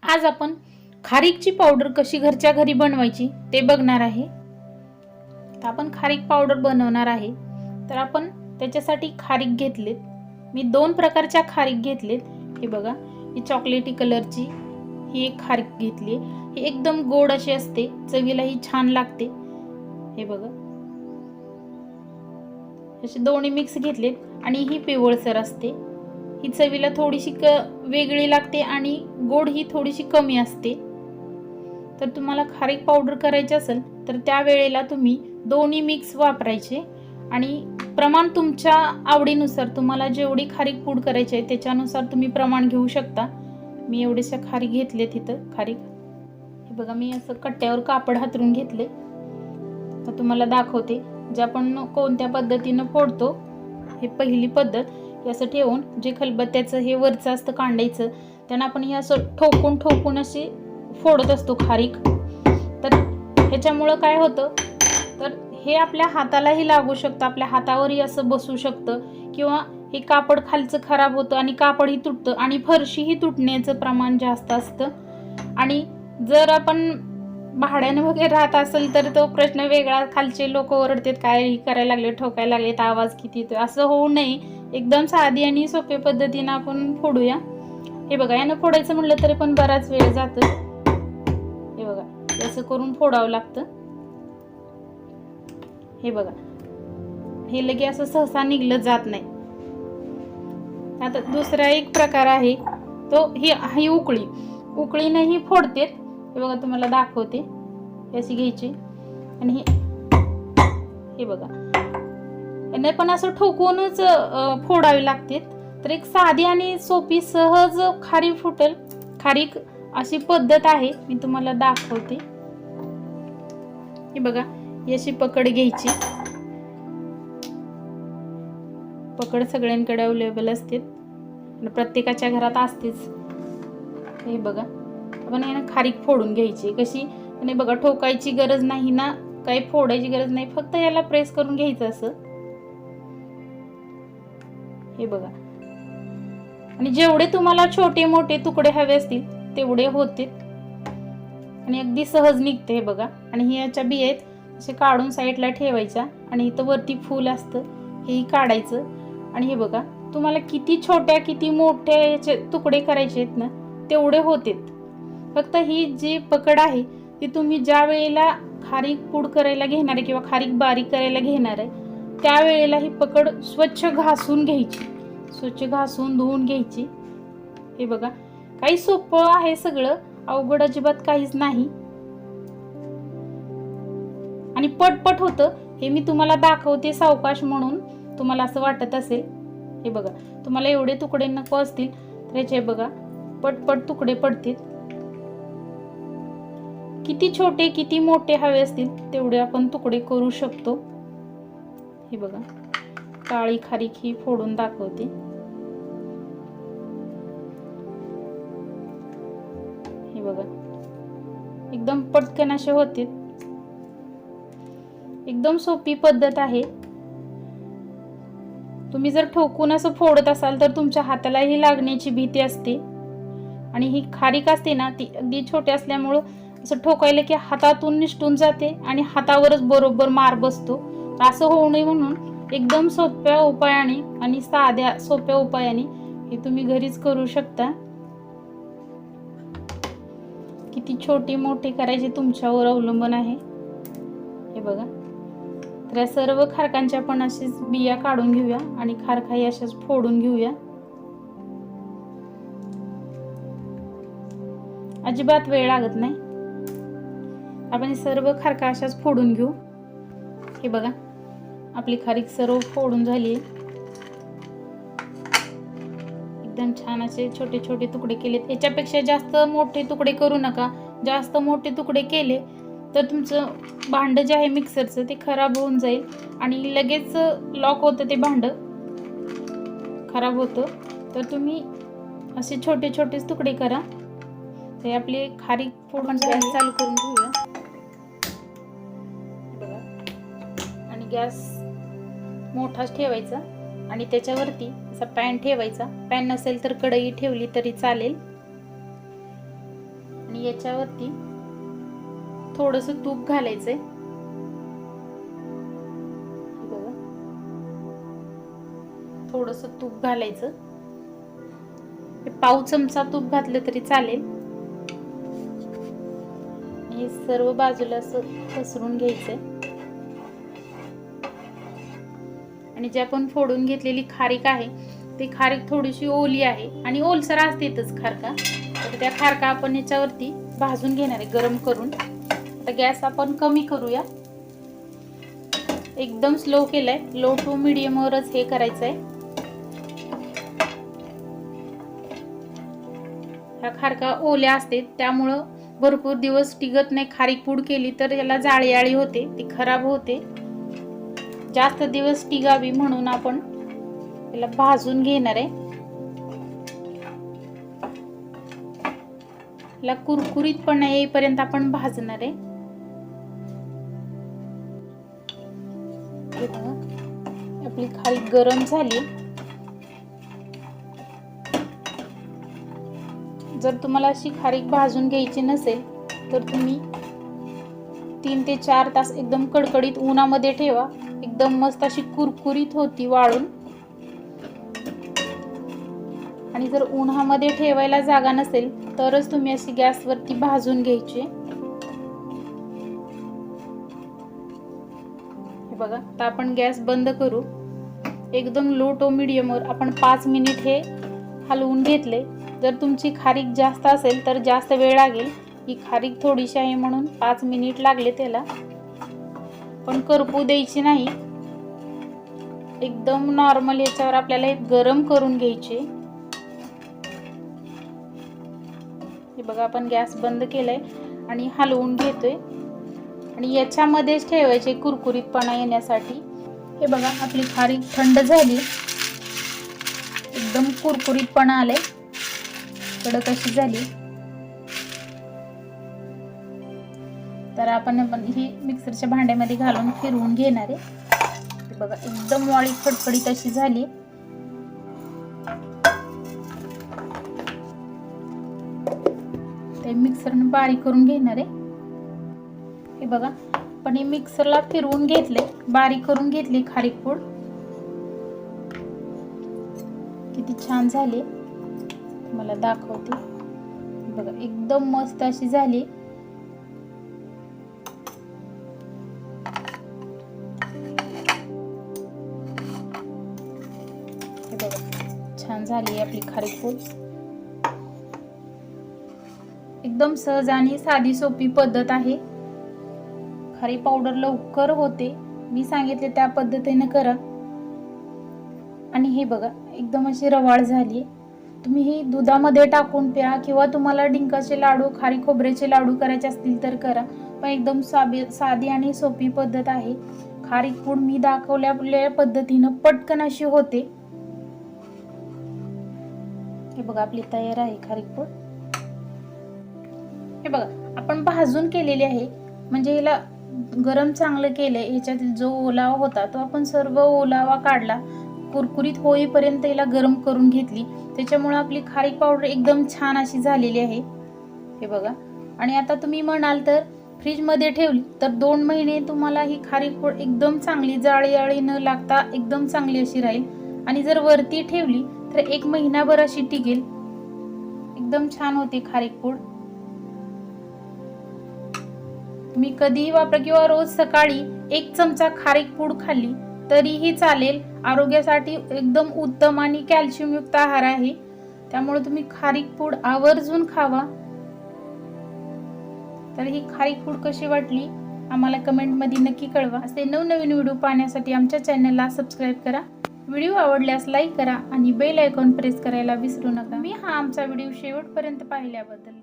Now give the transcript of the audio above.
आज आपण खारीकची पावडर कशी घरच्या घरी बनवायची ते बघणार आहे। तर आपण खारीक पावडर बनवणार आहे, तर आपण त्याच्यासाठी खारीक घेतलेत। मी दोन प्रकारच्या खारीक घेतलेत। हे बघा, ही चॉकलेटी कलरची ही एक खारीक घेतली। ही एकदम गोड अशी असते, चवीला ही छान लागते। हे बघा, असे दोन्ही मिक्स घेतलेत आणि ही पिवळसर असते। ही चवीला थोडीशी वेगळी लागते आणि गोड ही थोडीशी कमी असते। तर तुम्हाला खारीक पावडर करायची असेल तर त्या वेळेला तुम्ही दोन्ही मिक्स वापरायचे आणि प्रमाण तुमच्या आवडीनुसार, तुम्हाला जेवढी खारीक पूड करायची आहे त्याच्यानुसार तुम्ही प्रमाण घेऊ शकता। मी एवढेशा खारीक घेतले तिथं खारीक। हे बघा, मी असं कट्ट्यावर कापड हातरून घेतले। तर तुम्हाला दाखवते जे आपण कोणत्या पद्धतीने फोडतो। हे पहिली पद्धत, असं ठेवून जे खलबत्त्याचं हे वरचं असतं कांडायचं, त्यांना आपण हे असं ठोकून ठोकून अशी फोडत असतो खारीक। तर ह्याच्यामुळं काय होतं, तर हे आपल्या हातालाही लागू शकतं, आपल्या हातावरही असं बसू शकतं, किंवा हे कापड खालचं खराब होतं आणि कापडही तुटतं आणि फरशीही तुटण्याचं प्रमाण जास्त असतं। आणि जर आपण भाड्याने वगैरे राहत असेल तर तो प्रश्न वेगळा, खालचे लोक ओरडतात, काय करायला लागले, ठोकायला लागले, आवाज किती येतोय। असं होऊ नये, एकदम साधी आणि सोप्या पद्धतीने आपण फोडूया। हे बघा, यानं फोडायचं म्हटलं तरी पण बराच वेळ जातो। हे बघा, असं करून फोडावं लागतं। हे बघा, हे लगे असं सहसा निघलं जात नाही। आता दुसरा एक प्रकार आहे तो ही उकळीनेही फोडते। हे बघा, तुम्हाला दाखवते, अशी घ्यायची आणि हे बघा, याने पण असं ठोकूनच फोडावी लागते। तर एक साधी आणि सोपी सहज खारीक अशी पद्धत आहे, मी तुम्हाला दाखवते। हे बघा, ही अशी पकड घ्यायची। पकड सगळ्यांकडे अवेलेबल असते, प्रत्येकाच्या घरात असतेच। हे बघा, आपण याने खारीक फोडून घ्यायची कशी, आणि बघा, ठोकायची गरज नाही ना, काही फोडायची गरज नाही, फक्त याला प्रेस करून घ्यायचं असं। हे बघा, आणि जेवढे तुम्हाला छोटे मोठे तुकडे हवे असतील तेवढे होते आणि अगदी सहज निघते। हे बघा, आणि ही याच्या बिया आहेत, असे काढून साईडला ठेवायच्या आणि इथं वरती फूल असतं, हेही काढायचं। आणि हे बघा, तुम्हाला किती छोट्या किती मोठ्या याचे तुकडे करायचे आहेत ना तेवढे होते। फक्त ही जी पकड आहे ती तुम्ही ज्या वेळेला खारीक पूड करायला घेणार आहे किंवा खारीक बारीक करायला घेणार आहे त्यावेळेला ही पकड स्वच्छ घासून घ्यायची, स्वच्छ घासून धुवून घ्यायची। हे बघा, काही सोपं आहे, सगळं अवघड अजिबात काहीच नाही आणि पटपट होतं। हे मी तुम्हाला दाखवते सावकाश, म्हणून तुम्हाला असं वाटत असेल। हे बघा, तुम्हाला एवढे तुकडे नको असतील तर याचे बघा पटपट तुकडे पडतील। किती छोटे किती मोठे हवे असतील तेवढे आपण तुकडे करू शकतो। हे बघा, काळी खारीक ही फोडून दाखवते। हे बघा, एकदम पटकन असे होते, एकदम सोपी पद्धत आहे। तुम्ही जर ठोकून असं फोडत असाल तर तुमच्या हातालाही लागण्याची भीती असते आणि ही खारीक असते ना ती अगदी छोटी असल्यामुळं असं ठोकायला की हातातून निसटून जाते आणि हातावरच बरोबर मार बसतो। असं होऊ नये म्हणून एकदम सोप्या उपायाने आणि साध्या सोप्या उपायाने हे तुम्ही घरीच करू शकता। किती छोटी मोठी करायची तुमच्यावर अवलंबून आहे। हे बघा, तर या सर्व खारकांच्या आपण अशीच बिया काढून घेऊया आणि खारकाही अशाच फोडून घेऊया। अजिबात वेळ लागत नाही, आपण सर्व खारका अशाच फोडून घेऊ। हे बघा, आपली खारीक सर्व फोडून झाली, एकदम छान असे छोटे छोटे तुकडे केलेत। याच्यापेक्षा जास्त मोठे तुकडे करू नका, जास्त मोठे तुकडे केले तर तुमचं भांड जे आहे मिक्सरचं ते खराब होऊन जाईल आणि लगेच लॉक होतं, ते भांड खराब होतं। तर तुम्ही असे छोटे छोटेच तुकडे करा। ते आपले खारीक फोडून गॅस चालू करून घेऊया बघा, आणि गॅस मोठाच ठेवायचा आणि त्याच्यावरती असा पॅन ठेवायचा। पॅन नसेल तर कढई ठेवली तरी चालेल। आणि याच्यावरती थोडंसं तूप घालायचंय. बघा, थोडंसं तूप घालायचं. पाव चमचा तूप घातलं तरी चालेल. हे सर्व बाजूला असं पसरून घ्यायचंय. आणि जे आपण फोडून घेतलेली खारीक आहे ती खारीक थोडीशी ओली आहे आणि ओलसर असतेच खारका. तर त्या खारका आपण याच्यावरती भाजून घेणार आहे गरम करून. आता गॅस आपण कमी करूया. एकदम स्लो केलाय, लो टू मीडियम वरच हे करायचंय. ह्या खारका ओल्या असते त्यामुळं भरपूर दिवस टिकत नाही. खारीक पूड केली तर याला जाळी आळी होते, ती खराब होते. जास्त दिवस टिकावी म्हणून आपण याला भाजून घेणार आहे. याला कुरकुरीतपणा येईपर्यंत आपण भाजणार आहे. आपली खारीक गरम झाली. जर तुम्हाला अशी खारीक भाजून घ्यायची नसेल तर तुम्ही 3 ते 4 तास एकदम कडकडीत उन्हामध्ये ठेवा. एकदम मस्त अशी कुरकुरीत होती वाळून. आणि जर उन्हामध्ये ठेवायला जागा नसेल तरच तुम्ही अशी गॅसवरती भाजून घ्यायची. हे बघा, आता आपण गॅस बंद करू. एकदम लो टू मीडियम वर आपण 5 मिनिट हे हलवून घेतले. जर तुमची खारीक जास्त असेल तर जास्त वेळ लागेल. ही खारीक थोडीशी आहे म्हणून 5 मिनिट लागले त्याला. पण करपू द्यायची नाही. एकदम नॉर्मल याच्यावर आपल्याला हे गरम करून घ्यायचे. हे बघा, आपण गॅस बंद केलाय आणि हलवून घेतोय. आणि याच्यामध्येच ठेवायचे कुरकुरीतपणा येण्यासाठी. हे बघा, आपली खारीक थंड झाली. एकदम कुरकुरीतपणा आलाय, कडक अशी झाली. तर आपण ही मिक्सरच्या भांड्यामध्ये घालून फिरवून घेणार आहे. हे बघा, एकदम वाळी खडखडीत अशी झाली. ते मिक्सरने बारीक करून घेणार आहे. हे बघा, पण हे मिक्सरला फिरवून घेतले, बारीक करून घेतली खारीक पूड. किती छान झाली मला दाखवते. बघा, एकदम मस्त अशी झाली. हे बघा, छान झाली आपली खारीक पूड. एकदम सहज आणि साधी सोपी पद्धत आहे. खारीक पावडर लवकर होते. मी सांगितले त्या पद्धतीने करा. आणि हे बघा, एकदम अशी रवाळ झाली. तुम्ही ही दुधामध्ये टाकून प्या किंवा तुम्हाला डिंकाचे लाडू, खारीक खोबऱ्याचे लाडू करायचे असतील तर करा. पण एकदम साधी आणि सोपी पद्धत आहे. खारीक पूड मी दाखवल्या पद्धतीनं पटकन अशी होते. हे बघा, आपली तयार आहे खारीक पूड. हे बघा, आपण भाजून केलेली आहे. म्हणजे हिला गरम चांगलं केलंय. ह्याच्यातील जो ओलावा होता तो आपण सर्व ओलावा काढला. कुरकुरीत होईपर्यंत हिला गरम करून घेतली. त्याच्यामुळे आपली खारीक पावडर एकदम छान अशी झालेली आहे. हे बघा, आणि आता तुम्ही म्हणाल तर फ्रीजमध्ये ठेवली तर 2 महिने तुम्हाला ही खारीक पूड एकदम चांगली जाळी आळी न लागता एकदम चांगली अशी राहील. आणि जर वरती ठेवली तर 1 महिनाभर अशी टिकेल. एकदम छान होते खारीक पूड. तुम्ही कधीही वापरा किंवा रोज सकाळी 1 चमचा खारीक पूड खाल्ली तरीही चालेल. आरोग्यासाठी एकदम उत्तम आणि कॅल्शियम युक्त आहार आहे. त्यामुळे तुम्ही खारीक पूड आवर्जून खावा. तर ही खारीक पूड कशी वाटली आम्हाला कमेंट मध्ये नक्की कळवा. असे नवनवीन व्हिडिओ पाहण्यासाठी आमच्या चॅनलला सबस्क्राईब करा. व्हिडिओ आवडल्यास लाईक करा आणि बेल आयकॉन प्रेस करायला विसरू नका. मी हा आमचा व्हिडिओ शेवटपर्यंत पाहिल्याबद्दल